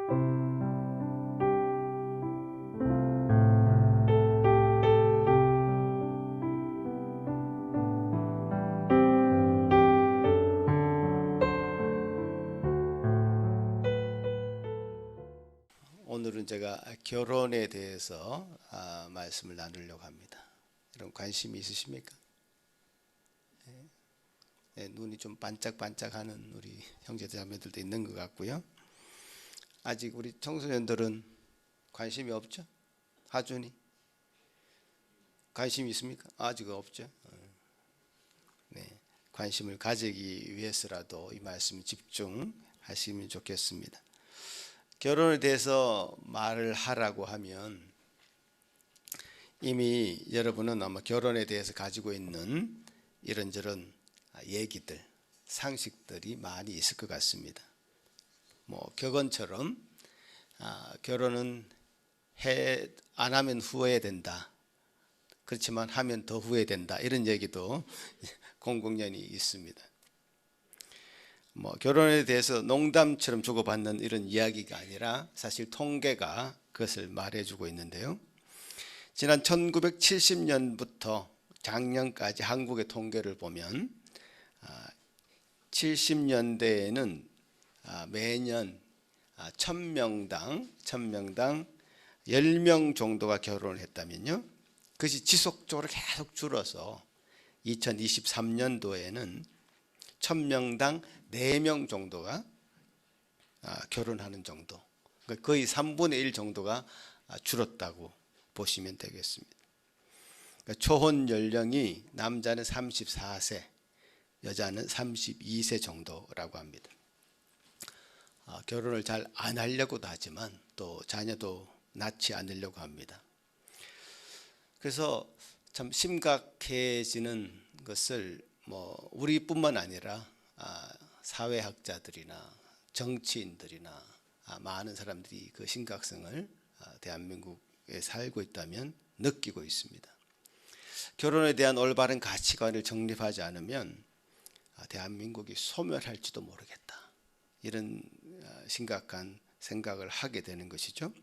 오늘은 제가 결혼에 대해서 말씀을 나누려고 합니다. 여러분 관심이 있으십니까? 네, 눈이 좀 반짝반짝하는 우리 형제자매들도 있는 것 같고요. 아직 우리 청소년들은 관심이 없죠? 하준이 관심이 있습니까? 아직 없죠. 네, 관심을 가지기 위해서라도 이 말씀 집중하시면 좋겠습니다. 결혼에 대해서 말을 하라고 하면 이미 여러분은 아마 결혼에 대해서 가지고 있는 이런저런 얘기들, 상식들이 많이 있을 것 같습니다. 격언처럼 결혼은 안 하면 후회된다. 그렇지만 하면 더 후회된다. 이런 얘기도 공공연히 있습니다. 결혼에 대해서 농담처럼 주고받는 이런 이야기가 아니라 사실 통계가 그것을 말해주고 있는데요. 지난 1970년부터 작년까지 한국의 통계를 보면 70년대에는 매년 1000명당 10명 정도가 결혼을 했다면요. 그것이 지속적으로 계속 줄어서 2023년도에는 1000명당 4명 정도가 결혼하는 정도, 거의 3분의 1 정도가 줄었다고 보시면 되겠습니다. 초혼 연령이 남자는 34세, 여자는 32세 정도라고 합니다. 결혼을 잘 안 하려고도 하지만 또 자녀도 낳지 않으려고 합니다. 그래서 참 심각해지는 것을 우리뿐만 아니라 사회학자들이나 정치인들이나 많은 사람들이 그 심각성을 대한민국에 살고 있다면 느끼고 있습니다. 결혼에 대한 올바른 가치관을 정립하지 않으면 대한민국이 소멸할지도 모르겠다. 이런 심각한 생각을 하게 되는 것이죠.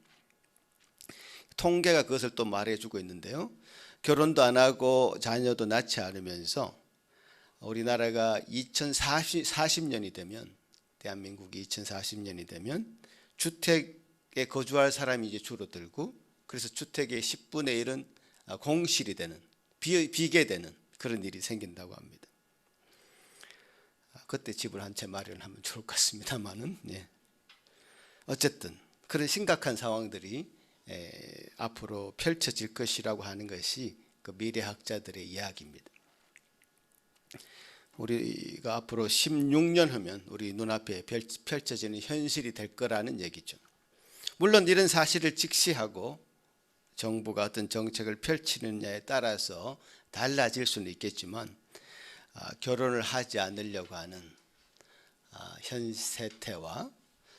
통계가 그것을 또 말해주고 있는데요. 결혼도 안 하고 자녀도 낳지 않으면서 우리나라가 2040년이 되면, 대한민국이 2040년이 되면 주택에 거주할 사람이 이제 줄어들고, 그래서 주택의 10분의 1은 공실이 되는, 비게 되는 그런 일이 생긴다고 합니다. 그때 집을 한 채 마련하면 좋을 것 같습니다만은, 어쨌든 그런 심각한 상황들이 앞으로 펼쳐질 것이라고 하는 것이 그 미래학자들의 이야기입니다. 우리가 앞으로 16년 하면 우리 눈앞에 펼쳐지는 현실이 될 거라는 얘기죠. 물론 이런 사실을 직시하고 정부가 어떤 정책을 펼치느냐에 따라서 달라질 수는 있겠지만 결혼을 하지 않으려고 하는 현 세태와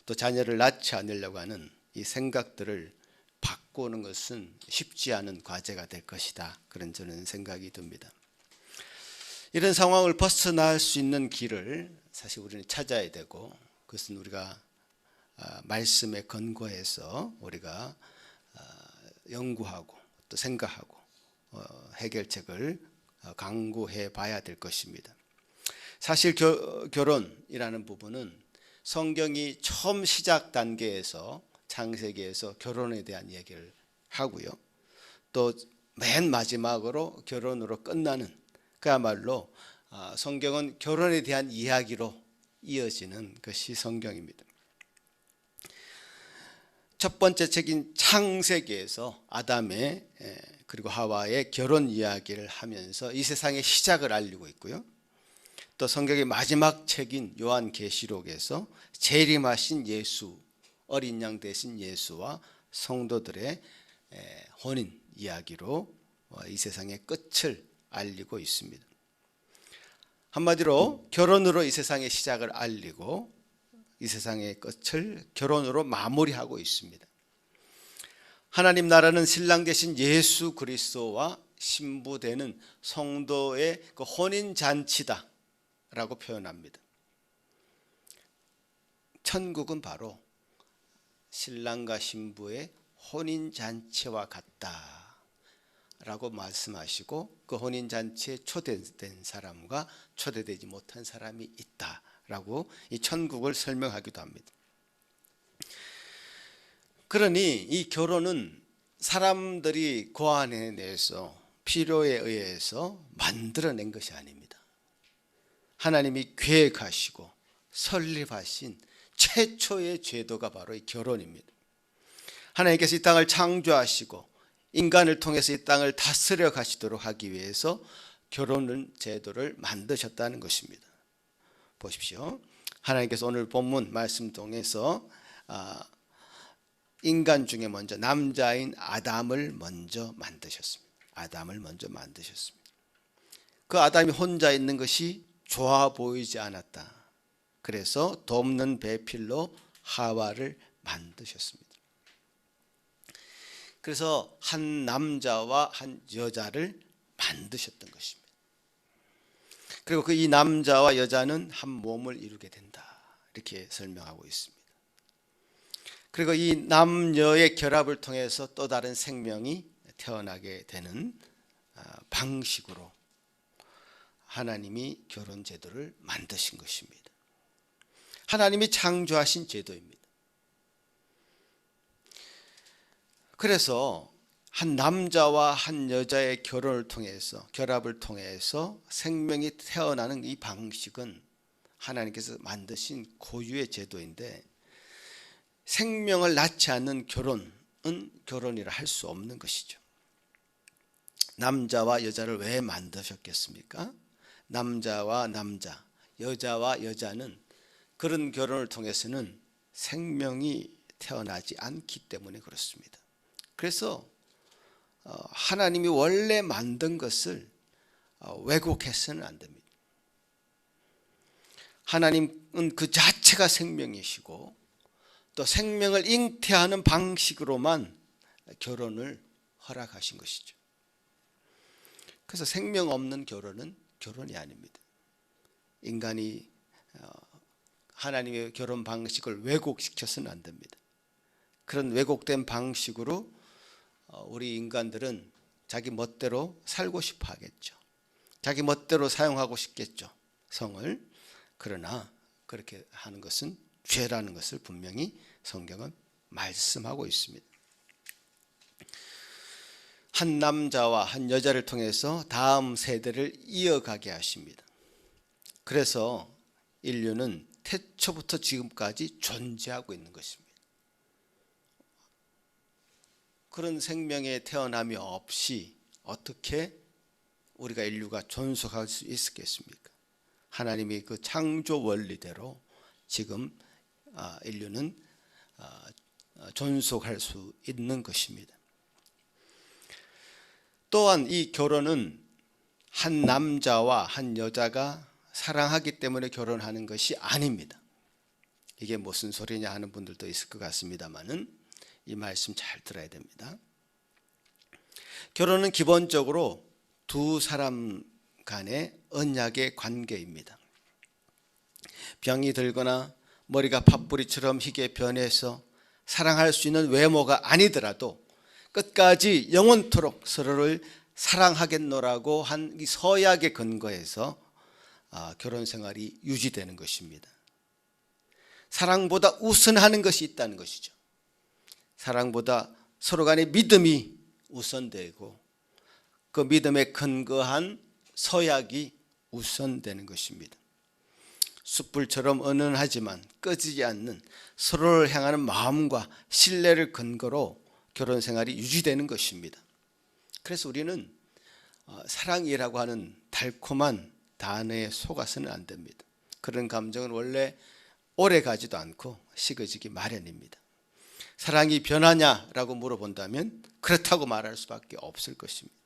또 자녀를 낳지 않으려고 하는 이 생각들을 바꾸는 것은 쉽지 않은 과제가 될 것이다. 그런 저는 생각이 듭니다. 이런 상황을 벗어날 수 있는 길을 사실 우리는 찾아야 되고, 그것은 우리가 말씀에 근거해서 우리가 연구하고 또 생각하고 해결책을 강구해 봐야 될 것입니다. 사실 결혼이라는 부분은 성경이 처음 시작 단계에서 창세기에서 결혼에 대한 얘기를 하고요. 또 맨 마지막으로 결혼으로 끝나는, 그야말로 성경은 결혼에 대한 이야기로 이어지는 것이 성경입니다. 첫 번째 책인 창세기에서 아담의 그리고 하와의 결혼 이야기를 하면서 이 세상의 시작을 알리고 있고요. 또 성경의 마지막 책인 요한계시록에서 재림하신 예수, 어린 양 되신 예수와 성도들의 혼인 이야기로 이 세상의 끝을 알리고 있습니다. 한마디로 결혼으로 이 세상의 시작을 알리고 이 세상의 끝을 결혼으로 마무리하고 있습니다. 하나님 나라는 신랑 되신 예수 그리스도와 신부되는 성도의 그 혼인 잔치다라고 표현합니다. 천국은 바로 신랑과 신부의 혼인잔치와 같다라고 말씀하시고, 그 혼인잔치에 초대된 사람과 초대되지 못한 사람이 있다라고 이 천국을 설명하기도 합니다. 그러니 이 결혼은 사람들이 고안해내서 필요에 의해서 만들어낸 것이 아닙니다. 하나님이 계획하시고 설립하신 최초의 제도가 바로 이 결혼입니다. 하나님께서 이 땅을 창조하시고 인간을 통해서 이 땅을 다스려 가시도록 하기 위해서 결혼은 제도를 만드셨다는 것입니다. 보십시오. 하나님께서 오늘 본문 말씀 통해서 인간 중에 먼저 남자인 아담을 먼저 만드셨습니다. 아담을 먼저 만드셨습니다. 그 아담이 혼자 있는 것이 좋아 보이지 않았다. 그래서 돕는 배필로 하와를 만드셨습니다. 그래서 한 남자와 한 여자를 만드셨던 것입니다. 그리고 그 이 남자와 여자는 한 몸을 이루게 된다. 이렇게 설명하고 있습니다. 그리고 이 남녀의 결합을 통해서 또 다른 생명이 태어나게 되는 방식으로 하나님이 결혼 제도를 만드신 것입니다. 하나님이 창조하신 제도입니다. 그래서 한 남자와 한 여자의 결혼을 통해서, 결합을 통해서 생명이 태어나는 이 방식은 하나님께서 만드신 고유의 제도인데, 생명을 낳지 않는 결혼은 결혼이라 할 수 없는 것이죠. 남자와 여자를 왜 만드셨겠습니까? 남자와 남자, 여자와 여자는 그런 결혼을 통해서는 생명이 태어나지 않기 때문에 그렇습니다. 그래서 하나님이 원래 만든 것을 왜곡해서는 안 됩니다. 하나님은 그 자체가 생명이시고 또 생명을 잉태하는 방식으로만 결혼을 허락하신 것이죠. 그래서 생명 없는 결혼은 결혼이 아닙니다. 인간이 하나님의 결혼 방식을 왜곡시켜서는 안 됩니다. 그런 왜곡된 방식으로 우리 인간들은 자기 멋대로 살고 싶어 하겠죠. 자기 멋대로 사용하고 싶겠죠, 성을. 그러나 그렇게 하는 것은 죄라는 것을 분명히 성경은 말씀하고 있습니다. 한 남자와 한 여자를 통해서 다음 세대를 이어가게 하십니다. 그래서 인류는 태초부터 지금까지 존재하고 있는 것입니다. 그런 생명의 태어남이 없이 어떻게 우리가 인류가 존속할 수 있었겠습니까? 하나님이 그 창조 원리대로 지금 인류는 존속할 수 있는 것입니다. 또한 이 결혼은 한 남자와 한 여자가 사랑하기 때문에 결혼하는 것이 아닙니다. 이게 무슨 소리냐 하는 분들도 있을 것 같습니다만은 이 말씀 잘 들어야 됩니다. 결혼은 기본적으로 두 사람 간의 언약의 관계입니다. 병이 들거나 머리가 팥뿌리처럼 희게 변해서 사랑할 수 있는 외모가 아니더라도 끝까지 영원토록 서로를 사랑하겠노라고 한 이 서약에 근거해서 결혼 생활이 유지되는 것입니다. 사랑보다 우선하는 것이 있다는 것이죠. 사랑보다 서로 간의 믿음이 우선되고 그 믿음에 근거한 서약이 우선되는 것입니다. 숯불처럼 은은하지만 꺼지지 않는 서로를 향하는 마음과 신뢰를 근거로 결혼 생활이 유지되는 것입니다. 그래서 우리는 사랑이라고 하는 달콤한 단어에 속아서는 안 됩니다. 그런 감정은 원래 오래 가지도 않고 식어지기 마련입니다. 사랑이 변하냐라고 물어본다면 그렇다고 말할 수밖에 없을 것입니다.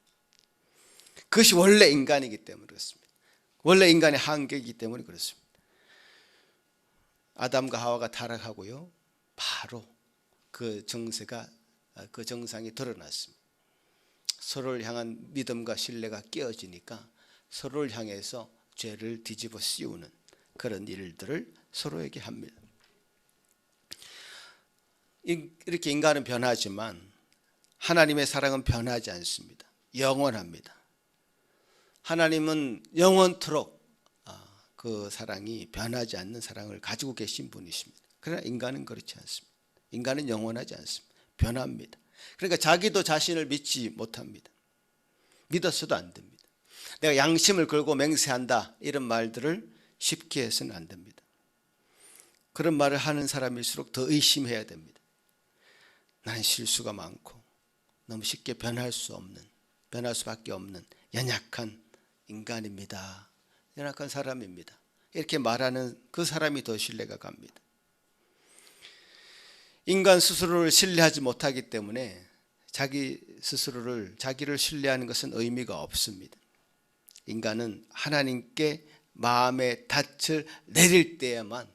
그것이 원래 인간이기 때문에 그렇습니다. 원래 인간의 한계이기 때문에 그렇습니다. 아담과 하와가 타락하고요, 바로 그 정세가, 그 정상이 드러났습니다. 서로를 향한 믿음과 신뢰가 깨어지니까 서로를 향해서 죄를 뒤집어 씌우는 그런 일들을 서로에게 합니다. 이렇게 인간은 변하지만 하나님의 사랑은 변하지 않습니다. 영원합니다. 하나님은 영원토록 그 사랑이 변하지 않는 사랑을 가지고 계신 분이십니다. 그러나 인간은 그렇지 않습니다. 인간은 영원하지 않습니다. 변합니다. 그러니까 자기도 자신을 믿지 못합니다. 믿었어도 안 됩니다. 내가 양심을 걸고 맹세한다 이런 말들을 쉽게 해서는 안 됩니다. 그런 말을 하는 사람일수록 더 의심해야 됩니다. 나는 실수가 많고 너무 쉽게 변할 수밖에 없는 연약한 인간입니다. 연약한 사람입니다. 이렇게 말하는 그 사람이 더 신뢰가 갑니다. 인간 스스로를 신뢰하지 못하기 때문에 자기를 신뢰하는 것은 의미가 없습니다. 인간은 하나님께 마음의 닻을 내릴 때에만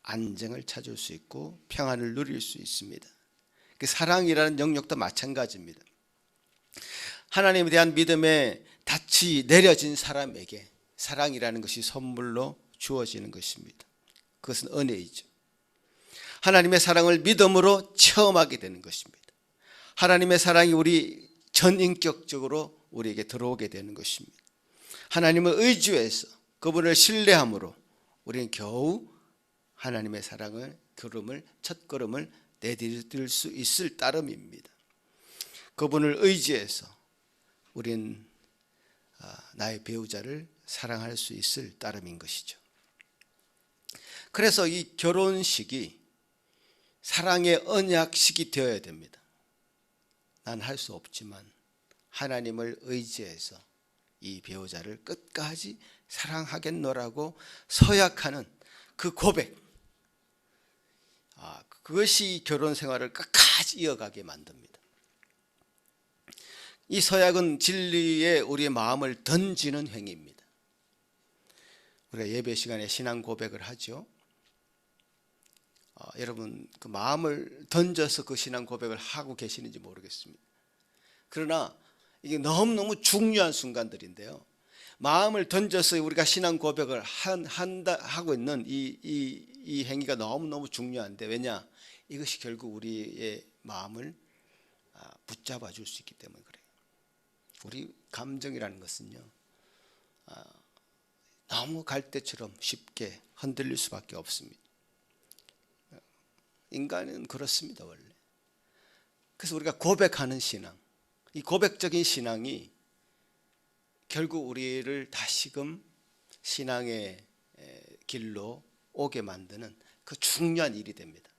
안정을 찾을 수 있고 평안을 누릴 수 있습니다. 사랑이라는 영역도 마찬가지입니다. 하나님에 대한 믿음의 닻이 내려진 사람에게 사랑이라는 것이 선물로 주어지는 것입니다. 그것은 은혜이죠. 하나님의 사랑을 믿음으로 체험하게 되는 것입니다. 하나님의 사랑이 우리 전인격적으로 우리에게 들어오게 되는 것입니다. 하나님을 의지해서 그분을 신뢰함으로 우리는 겨우 하나님의 사랑을 첫 걸음을 내디딜 수 있을 따름입니다. 그분을 의지해서 우리는 나의 배우자를 사랑할 수 있을 따름인 것이죠. 그래서 이 결혼식이 사랑의 언약식이 되어야 됩니다. 난 할 수 없지만 하나님을 의지해서 이 배우자를 끝까지 사랑하겠노라고 서약하는 그 고백, 그것이 결혼 생활을 끝까지 이어가게 만듭니다. 이 서약은 진리에 우리의 마음을 던지는 행위입니다. 우리가 예배 시간에 신앙 고백을 하죠. 여러분 그 마음을 던져서 그 신앙 고백을 하고 계시는지 모르겠습니다. 그러나 이게 너무너무 중요한 순간들인데요. 마음을 던져서 우리가 신앙 고백을 하고 있는 이 행위가 너무너무 중요한데, 왜냐? 이것이 결국 우리의 마음을 붙잡아 줄 수 있기 때문에 그래요. 우리 감정이라는 것은요, 너무 갈대처럼 쉽게 흔들릴 수밖에 없습니다. 인간은 그렇습니다, 원래. 그래서 우리가 고백하는 신앙, 이 고백적인 신앙이 결국 우리를 다시금 신앙의 길로 오게 만드는 그 중요한 일이 됩니다.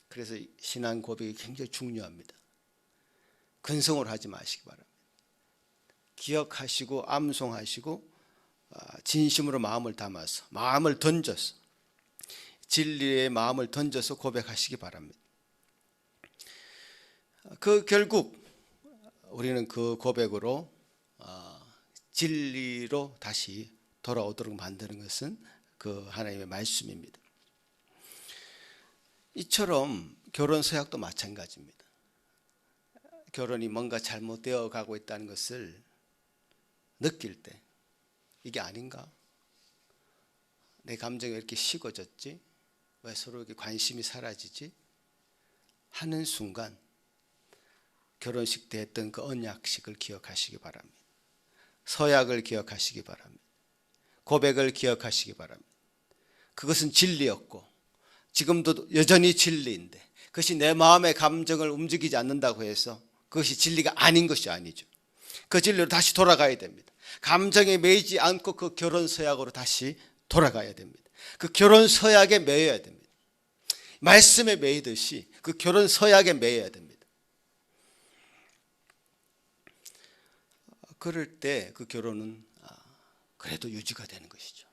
그래서 신앙 고백이 굉장히 중요합니다. 근성으로 하지 마시기 바랍니다. 기억하시고 암송하시고 진심으로 마음을 담아서, 마음을 던져서, 진리의 마음을 던져서 고백하시기 바랍니다. 결국 우리는 그 고백으로 진리로 다시 돌아오도록 만드는 것은 그 하나님의 말씀입니다. 이처럼 결혼 서약도 마찬가지입니다. 결혼이 뭔가 잘못되어 가고 있다는 것을 느낄 때, 이게 아닌가? 내 감정이 왜 이렇게 식어졌지? 왜 서로 이렇게 관심이 사라지지? 하는 순간 결혼식 때 했던 그 언약식을 기억하시기 바랍니다. 서약을 기억하시기 바랍니다. 고백을 기억하시기 바랍니다. 그것은 진리였고 지금도 여전히 진리인데, 그것이 내 마음의 감정을 움직이지 않는다고 해서 그것이 진리가 아닌 것이 아니죠. 그 진리로 다시 돌아가야 됩니다. 감정에 매이지 않고 그 결혼 서약으로 다시 돌아가야 됩니다. 그 결혼 서약에 매여야 됩니다. 말씀에 매이듯이 그 결혼 서약에 매여야 됩니다. 그럴 때 그 결혼은 그래도 유지가 되는 것이죠.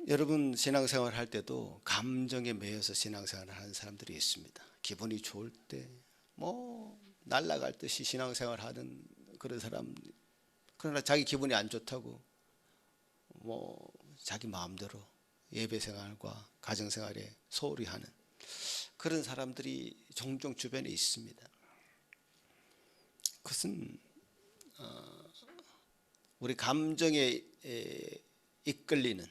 여러분 신앙생활 할 때도 감정에 매여서 신앙생활을 하는 사람들이 있습니다. 기분이 좋을 때 날아갈 듯이 신앙생활 하는 그런 사람, 그러나 자기 기분이 안 좋다고 자기 마음대로 예배생활과 가정생활에 소홀히 하는 그런 사람들이 종종 주변에 있습니다. 그것은 우리 감정에 이끌리는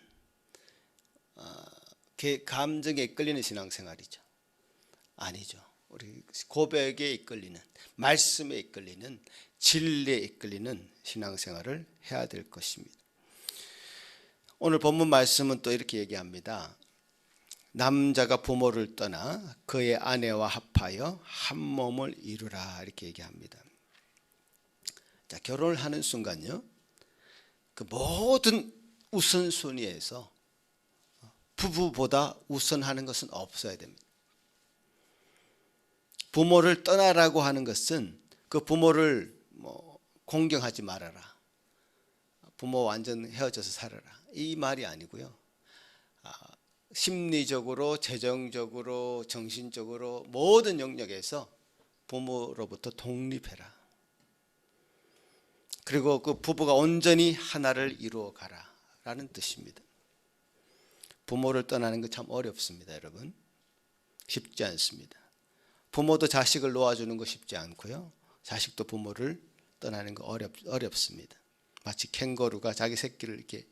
감정에 이끌리는 신앙생활이죠. 아니죠. 우리 고백에 이끌리는, 말씀에 이끌리는, 진리에 이끌리는 신앙생활을 해야 될 것입니다. 오늘 본문 말씀은 또 이렇게 얘기합니다. 남자가 부모를 떠나 그의 아내와 합하여 한 몸을 이루라, 이렇게 얘기합니다. 자, 결혼을 하는 순간요, 그 모든 우선순위에서 부부보다 우선하는 것은 없어야 됩니다. 부모를 떠나라고 하는 것은 그 부모를 공경하지 말아라, 부모 완전 헤어져서 살아라, 이 말이 아니고요. 심리적으로, 재정적으로, 정신적으로 모든 영역에서 부모로부터 독립해라. 그리고 그 부부가 온전히 하나를 이루어 가라 라는 뜻입니다. 부모를 떠나는 거 참 어렵습니다, 여러분. 쉽지 않습니다. 부모도 자식을 놓아주는 거 쉽지 않고요. 자식도 부모를 떠나는 거 어렵습니다. 마치 캥거루가 자기 새끼를 이렇게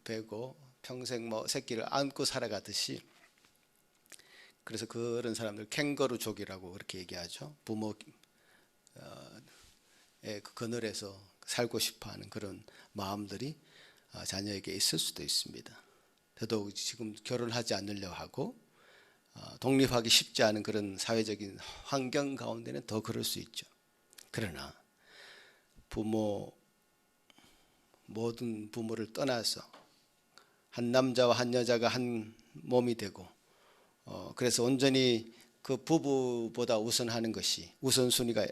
베고 평생 새끼를 안고 살아가듯이, 그래서 그런 사람들 캥거루족이라고 그렇게 얘기하죠. 부모의 그 그늘에서 살고 싶어하는 그런 마음들이 자녀에게 있을 수도 있습니다. 더더욱 지금 결혼하지 않으려 하고 독립하기 쉽지 않은 그런 사회적인 환경 가운데는 더 그럴 수 있죠. 그러나 모든 부모를 떠나서 한 남자와 한 여자가 한 몸이 되고, 그래서 온전히 그 부부보다 우선하는 것이 우선순위가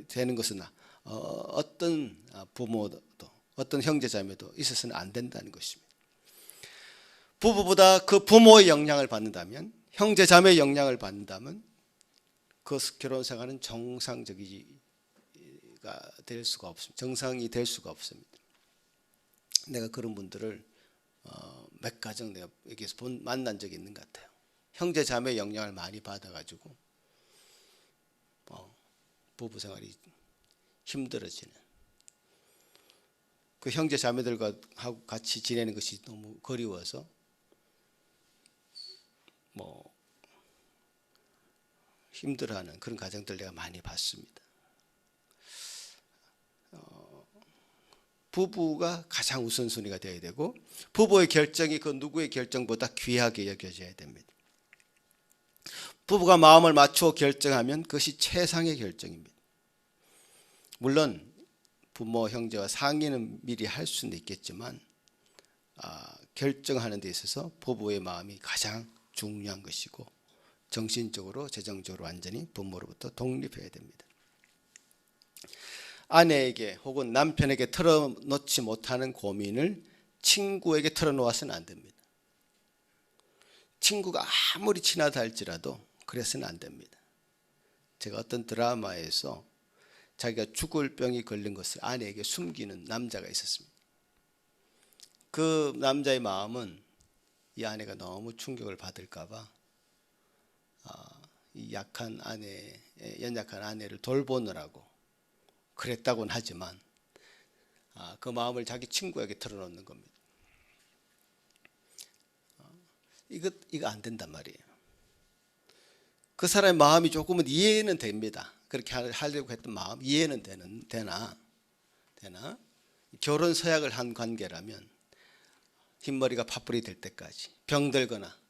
되는 것은 어떤 부모도 어떤 형제자매도 있어서는 안 된다는 것입니다. 부부보다 그 부모의 영향을 받는다면, 형제자매의 영향을 받는다면 그 결혼생활은 정상적이가 될 수가 없습니다. 정상이 될 수가 없습니다. 내가 그런 분들을 몇 가정 내가 여기서 만난 적이 있는 것 같아요. 형제자매의 영향을 많이 받아가지고 부부생활이 힘들어지는, 그 형제자매들과 하고 같이 지내는 것이 너무 그리워서 힘들어하는 그런 가정들 내가 많이 봤습니다. 부부가 가장 우선순위가 되어야 되고, 부부의 결정이 그 누구의 결정보다 귀하게 여겨져야 됩니다. 부부가 마음을 맞추어 결정하면 그것이 최상의 결정입니다. 물론 부모, 형제와 상의는 미리 할 수는 있겠지만 결정하는 데 있어서 부부의 마음이 가장 중요한 것이고, 정신적으로, 재정적으로 완전히 부모로부터 독립해야 됩니다. 아내에게 혹은 남편에게 털어놓지 못하는 고민을 친구에게 털어놓아서는 안 됩니다. 친구가 아무리 친하다 할지라도 그래서는 안 됩니다. 제가 어떤 드라마에서 자기가 죽을 병이 걸린 것을 아내에게 숨기는 남자가 있었습니다. 그 남자의 마음은 이 아내가 너무 충격을 받을까 봐 이 연약한 아내를 돌보느라고 그랬다고는 하지만 그 마음을 자기 친구에게 털어놓는 겁니다. 이거 안 된단 말이에요. 그 사람의 마음이 조금은 이해는 됩니다. 그렇게 하려고 했던 마음 이해는 되나 결혼 서약을 한 관계라면 흰머리가 파뿌리 될 때까지 병들거나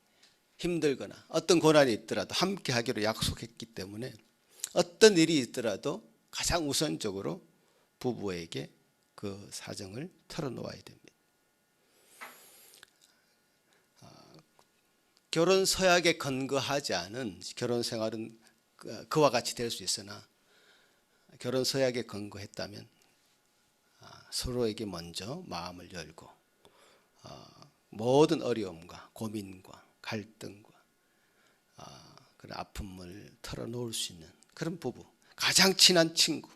힘들거나 어떤 고난이 있더라도 함께 하기로 약속했기 때문에 어떤 일이 있더라도 가장 우선적으로 부부에게 그 사정을 털어놓아야 됩니다. 결혼 서약에 근거하지 않은 결혼 생활은 그와 같이 될 수 있으나, 결혼 서약에 근거했다면 서로에게 먼저 마음을 열고 모든 어려움과 고민과 갈등과 그런 아픔을 털어놓을 수 있는 그런 부부, 가장 친한 친구,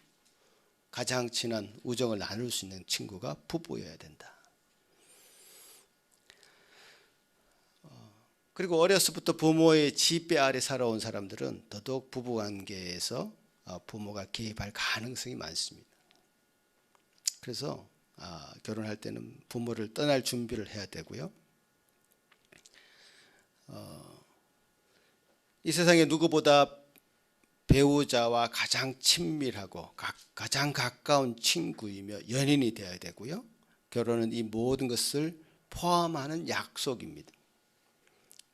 가장 친한 우정을 나눌 수 있는 친구가 부부여야 된다. 그리고 어려서부터 부모의 지배 아래 살아온 사람들은 더더욱 부부관계에서 부모가 개입할 가능성이 많습니다. 그래서 결혼할 때는 부모를 떠날 준비를 해야 되고요. 이 세상에 누구보다 배우자와 가장 친밀하고 가장 가까운 친구이며 연인이 되어야 되고요. 결혼은 이 모든 것을 포함하는 약속입니다.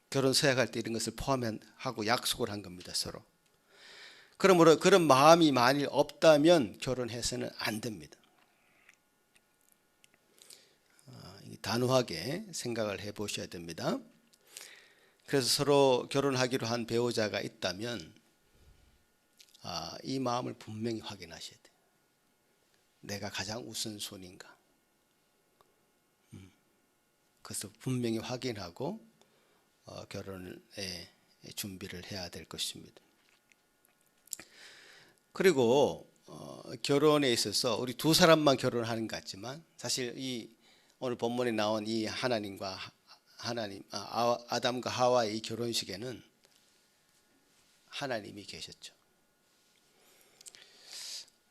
결혼 서약할 때 이런 것을 포함하고 약속을 한 겁니다, 서로. 그러므로 그런 마음이 만일 없다면 결혼해서는 안 됩니다. 단호하게 생각을 해보셔야 됩니다. 그래서 서로 결혼하기로 한 배우자가 있다면 이 마음을 분명히 확인하셔야 돼요. 내가 가장 우선순위인가? 그래서 분명히 확인하고 결혼에 준비를 해야 될 것입니다. 그리고 결혼에 있어서 우리 두 사람만 결혼하는 것 같지만 사실 이 오늘 본문에 나온 이 아담과 하와의 이 결혼식에는 하나님이 계셨죠.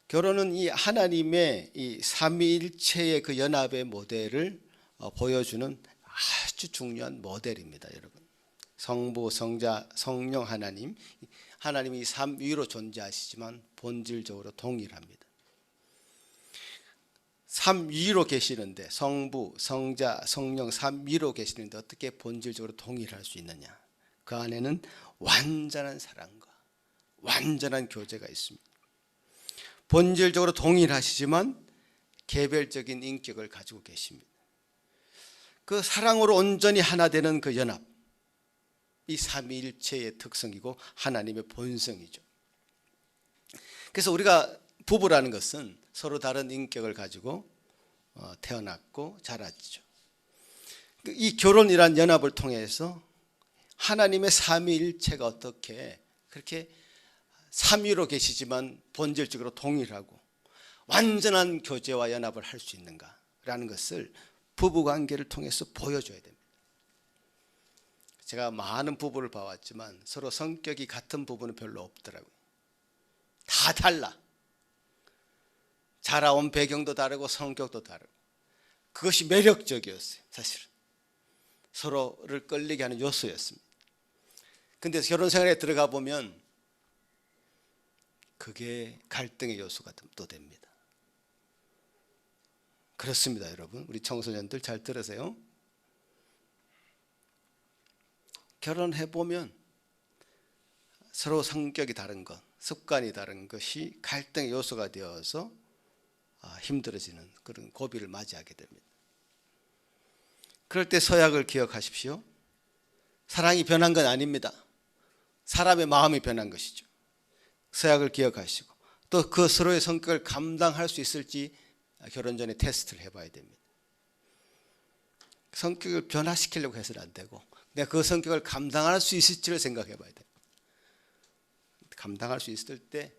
결혼은 이 하나님의 이 삼위일체의 그 연합의 모델을 보여주는 아주 중요한 모델입니다, 여러분. 성부, 성자, 성령 하나님이 삼위로 존재하시지만 본질적으로 동일합니다. 삼위로 계시는데 성부, 성자, 성령 삼위로 계시는데 어떻게 본질적으로 동일할 수 있느냐? 그 안에는 완전한 사랑과 완전한 교제가 있습니다. 본질적으로 동일하시지만 개별적인 인격을 가지고 계십니다. 그 사랑으로 온전히 하나 되는 그 연합, 이 삼위일체의 특성이고 하나님의 본성이죠. 그래서 우리가 부부라는 것은 서로 다른 인격을 가지고 태어났고 자랐죠. 이 결혼이란 연합을 통해서 하나님의 삼위일체가 어떻게 그렇게 삼위로 계시지만 본질적으로 동일하고 완전한 교제와 연합을 할 수 있는가라는 것을 부부관계를 통해서 보여줘야 됩니다. 제가 많은 부부를 봐왔지만 서로 성격이 같은 부부는 별로 없더라고요. 다 달라. 자라온 배경도 다르고 성격도 다르고 그것이 매력적이었어요. 사실은 서로를 끌리게 하는 요소였습니다. 근데 결혼 생활에 들어가 보면 그게 갈등의 요소가 또 됩니다. 그렇습니다, 여러분. 우리 청소년들 잘 들으세요. 결혼해보면 서로 성격이 다른 것, 습관이 다른 것이 갈등의 요소가 되어서 힘들어지는 그런 고비를 맞이하게 됩니다. 그럴 때 서약을 기억하십시오. 사랑이 변한 건 아닙니다. 사람의 마음이 변한 것이죠. 서약을 기억하시고 또 그 서로의 성격을 감당할 수 있을지 결혼 전에 테스트를 해봐야 됩니다. 성격을 변화시키려고 해서는 안 되고 내가 그 성격을 감당할 수 있을지를 생각해 봐야 돼요. 감당할 수 있을 때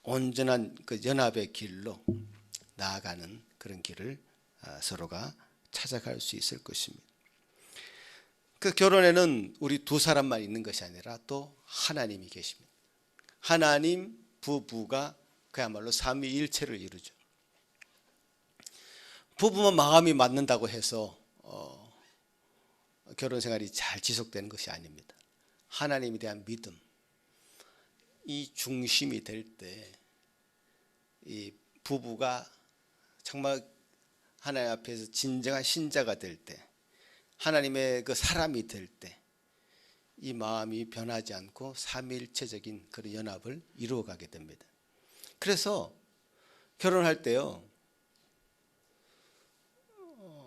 온전한 그 연합의 길로 나아가는 그런 길을 서로가 찾아갈 수 있을 것입니다. 그 결혼에는 우리 두 사람만 있는 것이 아니라 또 하나님이 계십니다. 하나님 부부가 그야말로 삼위일체를 이루죠. 부부만 마음이 맞는다고 해서 결혼 생활이 잘 지속되는 것이 아닙니다. 하나님에 대한 믿음, 이 중심이 될 때 이 부부가 정말 하나님 앞에서 진정한 신자가 될 때, 하나님의 그 사람이 될 때 이 마음이 변하지 않고 삼위일체적인 그런 연합을 이루어가게 됩니다. 그래서 결혼할 때요,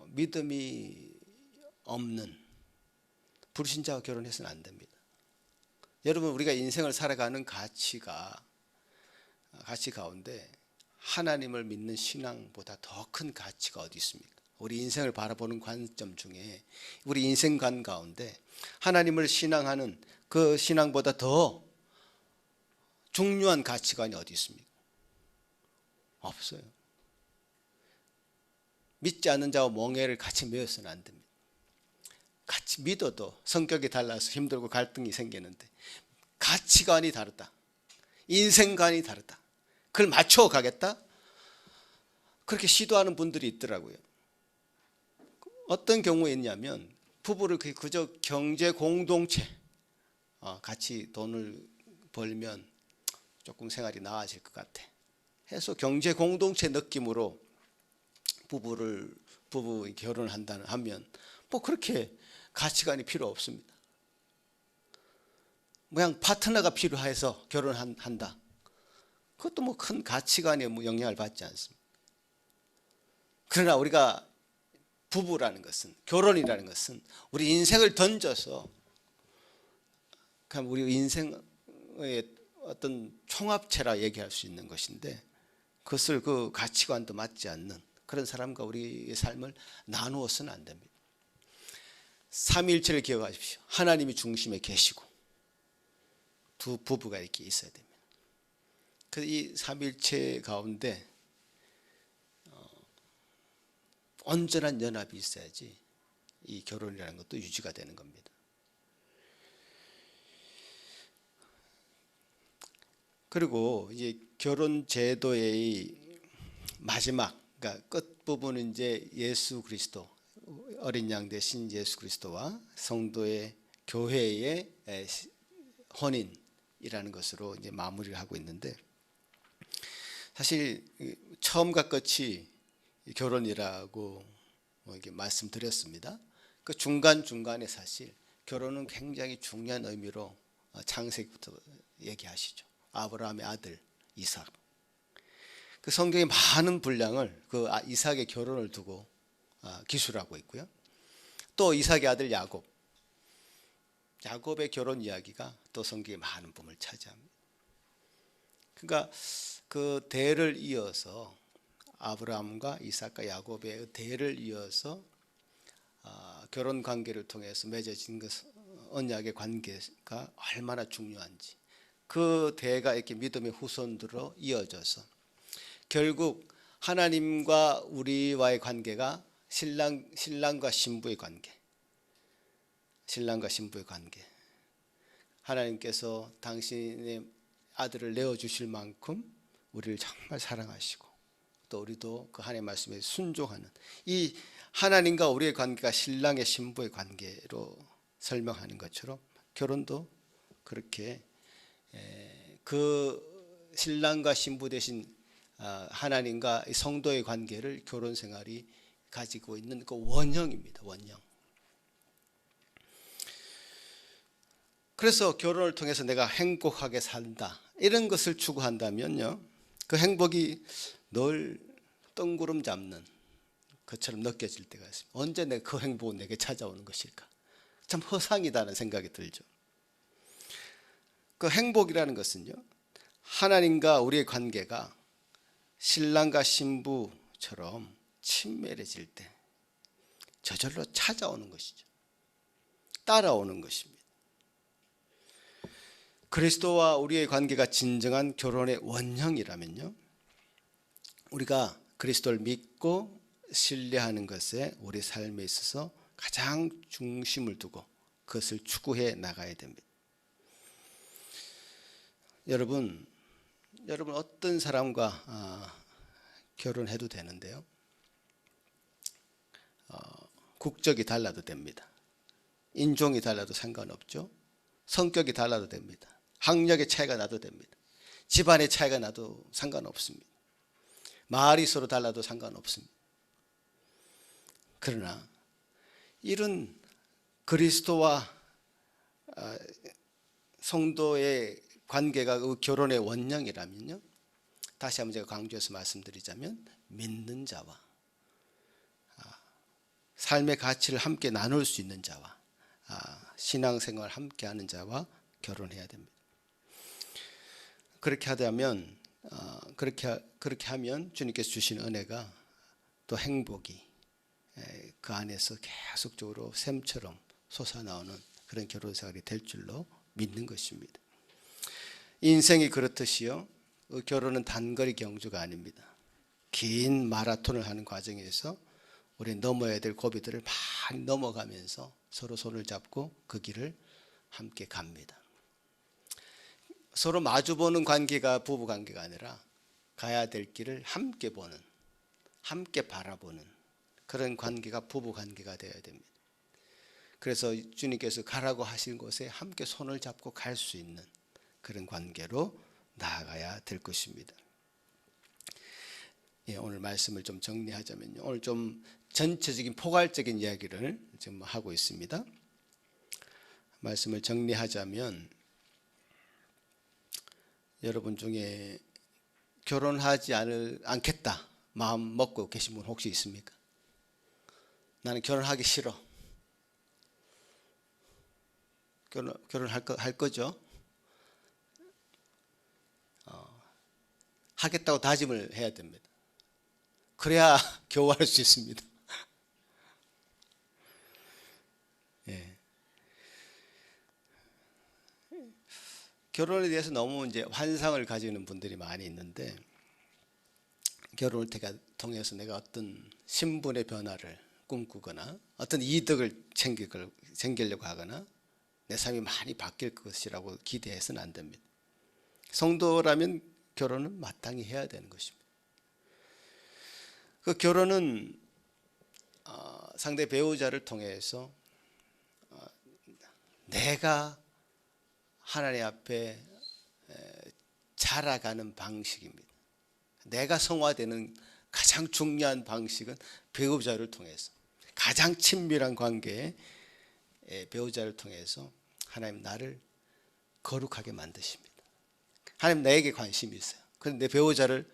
믿음이 없는 불신자와 결혼해서는 안 됩니다. 여러분, 우리가 인생을 살아가는 가치 가운데 하나님을 믿는 신앙보다 더 큰 가치가 어디 있습니까? 우리 인생을 바라보는 관점 중에 우리 인생관 가운데 하나님을 신앙하는 그 신앙보다 더 중요한 가치관이 어디 있습니까? 없어요. 믿지 않는 자와 멍에를 같이 메어서는 안 됩니다. 같이 믿어도 성격이 달라서 힘들고 갈등이 생기는데 가치관이 다르다, 인생관이 다르다, 그걸 맞춰가겠다? 그렇게 시도하는 분들이 있더라고요. 어떤 경우에 있냐면 부부를 그저 경제 공동체, 같이 돈을 벌면 조금 생활이 나아질 것 같아 해서 경제 공동체 느낌으로 부부 결혼을 한다는 하면 뭐 그렇게 가치관이 필요 없습니다. 그냥 파트너가 필요해서 결혼한다. 그것도 뭐 큰 가치관에 뭐 영향을 받지 않습니다. 그러나 우리가 부부라는 것은, 결혼이라는 것은 우리 인생을 던져서 그냥 우리 인생의 어떤 총합체라 얘기할 수 있는 것인데, 그것을 그 가치관도 맞지 않는 그런 사람과 우리의 삶을 나누어서는 안 됩니다. 삼위일체를 기억하십시오. 하나님이 중심에 계시고 두 부부가 이렇게 있어야 됩니다. 그래서 이 삼위일체 가운데 온전한 연합이 있어야지 이 결혼이라는 것도 유지가 되는 겁니다. 그리고 이제 결혼 제도의 마지막, 그러니까 끝 부분은 이제 예수 그리스도, 어린 양 대신 예수 그리스도와 성도의 교회의 혼인이라는 것으로 이제 마무리를 하고 있는데, 사실 처음과 끝이 결혼이라고 이렇게 말씀드렸습니다. 그 중간 중간에 사실 결혼은 굉장히 중요한 의미로 창세기부터 얘기하시죠. 아브라함의 아들 이삭. 그 성경의 많은 분량을 그 이삭의 결혼을 두고 기술하고 있고요. 또 이삭의 아들 야곱의 결혼 이야기가 또 성경의 많은 부분을 차지합니다. 그러니까 그 대를 이어서 아브라함과 이삭과 야곱의 대를 이어서 결혼 관계를 통해서 맺어진 그 언약의 관계가 얼마나 중요한지, 그 대가 이렇게 믿음의 후손들로 이어져서 결국 하나님과 우리와의 관계가 신랑과 신부의 관계, 하나님께서 당신의 아들을 내어주실 만큼 우리를 정말 사랑하시고 또 우리도 그 하나님의 말씀에 순종하는 이 하나님과 우리의 관계가 신랑의 신부의 관계로 설명하는 것처럼 결혼도 그렇게 그 신랑과 신부 대신 하나님과 성도의 관계를 결혼 생활이 가지고 있는 그 원형입니다. 원형. 그래서 결혼을 통해서 내가 행복하게 산다, 이런 것을 추구한다면요, 그 행복이 늘 뜬구름 잡는 것처럼 느껴질 때가 있습니다. 언제 내가 그 행복은 내게 찾아오는 것일까? 참 허상이다는 생각이 들죠. 그 행복이라는 것은요, 하나님과 우리의 관계가 신랑과 신부처럼 친밀해질 때 저절로 찾아오는 것이죠. 따라오는 것입니다. 그리스도와 우리의 관계가 진정한 결혼의 원형이라면요, 우리가 그리스도를 믿고 신뢰하는 것에 우리 삶에 있어서 가장 중심을 두고 그것을 추구해 나가야 됩니다. 여러분 어떤 사람과 결혼해도 되는데요, 국적이 달라도 됩니다. 인종이 달라도 상관없죠. 성격이 달라도 됩니다. 학력의 차이가 나도 됩니다. 집안의 차이가 나도 상관없습니다. 말이 서로 달라도 상관없습니다. 그러나 이런 그리스도와 성도의 관계가 그 결혼의 원형이라면요, 다시 한번 제가 강조해서 말씀드리자면 믿는 자와 삶의 가치를 함께 나눌 수 있는 자와 신앙생활을 함께 하는 자와 결혼해야 됩니다. 그렇게 하다면 그렇게 하면 주님께서 주신 은혜가 또 행복이 그 안에서 계속적으로 샘처럼 솟아나오는 그런 결혼 생활이 될 줄로 믿는 것입니다. 인생이 그렇듯이요, 결혼은 단거리 경주가 아닙니다. 긴 마라톤을 하는 과정에서 우리 넘어야 될 고비들을 많이 넘어가면서 서로 손을 잡고 그 길을 함께 갑니다. 서로 마주보는 관계가 부부 관계가 아니라 가야 될 길을 함께 보는, 함께 바라보는 그런 관계가 부부 관계가 되어야 됩니다. 그래서 주님께서 가라고 하신 곳에 함께 손을 잡고 갈 수 있는 그런 관계로 나아가야 될 것입니다. 예, 오늘 말씀을 좀 정리하자면요. 오늘 좀 전체적인 포괄적인 이야기를 지금 하고 있습니다. 말씀을 정리하자면 여러분 중에 결혼하지 않겠다 마음 먹고 계신 분 혹시 있습니까? 나는 결혼하기 싫어. 할 거죠? 하겠다고 다짐을 해야 됩니다. 그래야 겨우 할 수 있습니다. 예. 결혼에 대해서 너무 이제 환상을 가지는 분들이 많이 있는데, 결혼을 통해서 내가 어떤 신분의 변화를 꿈꾸거나 어떤 이득을 챙기려고 하거나 내 삶이 많이 바뀔 것이라고 기대해서는 안 됩니다. 성도라면 결혼은 마땅히 해야 되는 것입니다. 그 결혼은 상대 배우자를 통해서 내가 하나님 앞에 자라가는 방식입니다. 내가 성화되는 가장 중요한 방식은 배우자를 통해서, 가장 친밀한 관계에 배우자를 통해서 하나님 나를 거룩하게 만드십니다. 하나님 나에게 관심이 있어요. 그런데 내 배우자를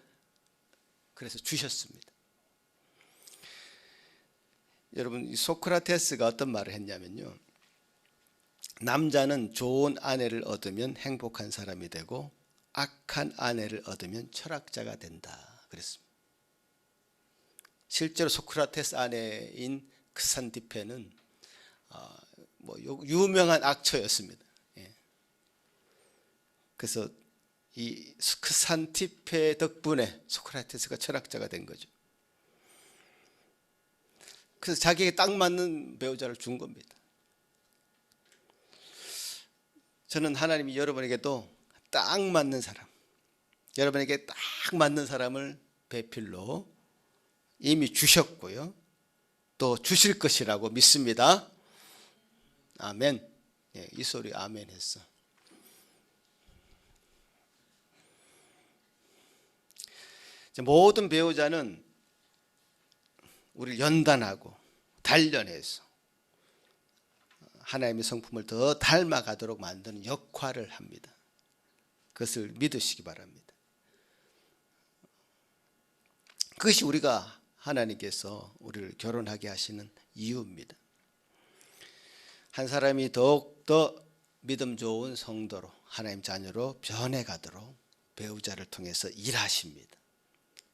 그래서 주셨습니다. 여러분, 소크라테스가 어떤 말을 했냐면요, 남자는 좋은 아내를 얻으면 행복한 사람이 되고 악한 아내를 얻으면 철학자가 된다 그랬습니다. 실제로 소크라테스 아내인 크산티페는 유명한 악처였습니다. 예. 그래서 이 크산티페 덕분에 소크라테스가 철학자가 된 거죠. 그래서 자기에게 딱 맞는 배우자를 준 겁니다. 저는 하나님이 여러분에게도 딱 맞는 사람, 여러분에게 딱 맞는 사람을 배필로 이미 주셨고요, 또 주실 것이라고 믿습니다. 아멘. 예, 이 소리 아멘 했어. 모든 배우자는 우리를 연단하고 단련해서 하나님의 성품을 더 닮아가도록 만드는 역할을 합니다. 그것을 믿으시기 바랍니다. 그것이 우리가 하나님께서 우리를 결혼하게 하시는 이유입니다. 한 사람이 더욱더 믿음 좋은 성도로, 하나님 자녀로 변해가도록 배우자를 통해서 일하십니다.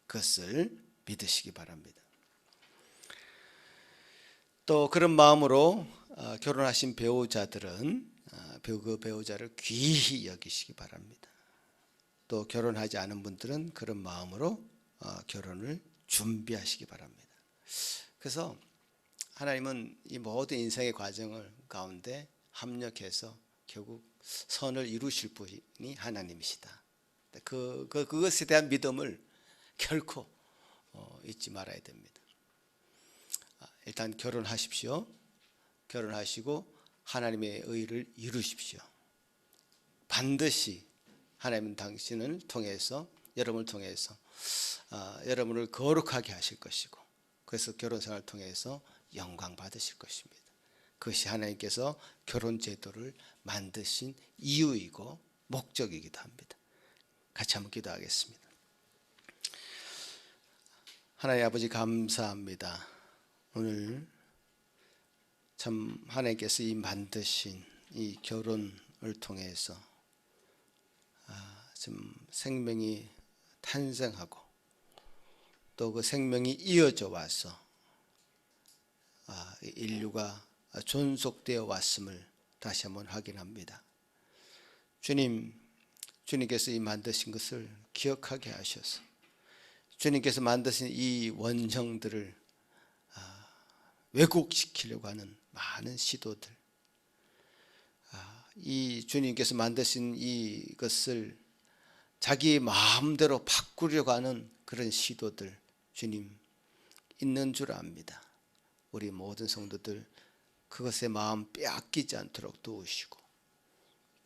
그것을 믿으시기 바랍니다. 또 그런 마음으로 결혼하신 배우자들은 그 배우자를 귀히 여기시기 바랍니다. 또 결혼하지 않은 분들은 그런 마음으로 결혼을 준비하시기 바랍니다. 그래서 하나님은 이 모든 인생의 과정을 가운데 합력해서 결국 선을 이루실 분이 하나님이시다. 그것에 대한 믿음을 결코 잊지 말아야 됩니다. 일단 결혼하십시오. 결혼하시고 하나님의 의를 이루십시오. 반드시 하나님은 당신을 통해서, 여러분을 통해서 여러분을 거룩하게 하실 것이고, 그래서 결혼생활을 통해서 영광 받으실 것입니다. 그것이 하나님께서 결혼 제도를 만드신 이유이고 목적이기도 합니다. 같이 한번 기도하겠습니다. 하나님 아버지, 감사합니다. 오늘 참 하나님께서 이 만드신 이 결혼을 통해서 좀 생명이 탄생하고 또 그 생명이 이어져 와서 인류가 존속되어 왔음을 다시 한번 확인합니다. 주님께서 이 만드신 것을 기억하게 하셔서 주님께서 만드신 이 원형들을 왜곡시키려고 하는 많은 시도들, 이 주님께서 만드신 이것을 자기 마음대로 바꾸려고 하는 그런 시도들, 주님 있는 줄 압니다. 우리 모든 성도들 그것에 마음 빼앗기지 않도록 도우시고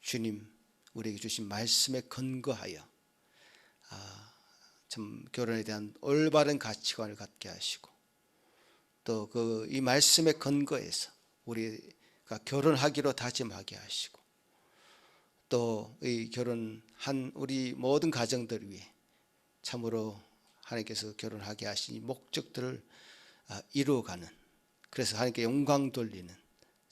주님 우리에게 주신 말씀에 근거하여 참 결혼에 대한 올바른 가치관을 갖게 하시고 또 이 말씀에 근거해서 우리가 결혼하기로 다짐하게 하시고 또 이 결혼한 우리 모든 가정들 위해 참으로 하나님께서 결혼하게 하신 이 목적들을 이루어가는, 그래서 하나님께 영광 돌리는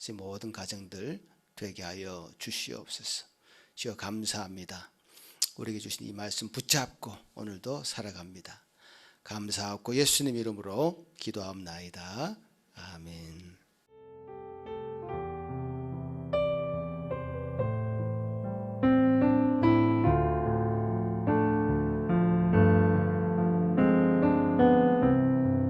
이 모든 가정들 되게 하여 주시옵소서. 주여 감사합니다. 우리에게 주신 이 말씀 붙잡고 오늘도 살아갑니다. 감사하고 예수님 이름으로 기도하옵나이다. 아멘.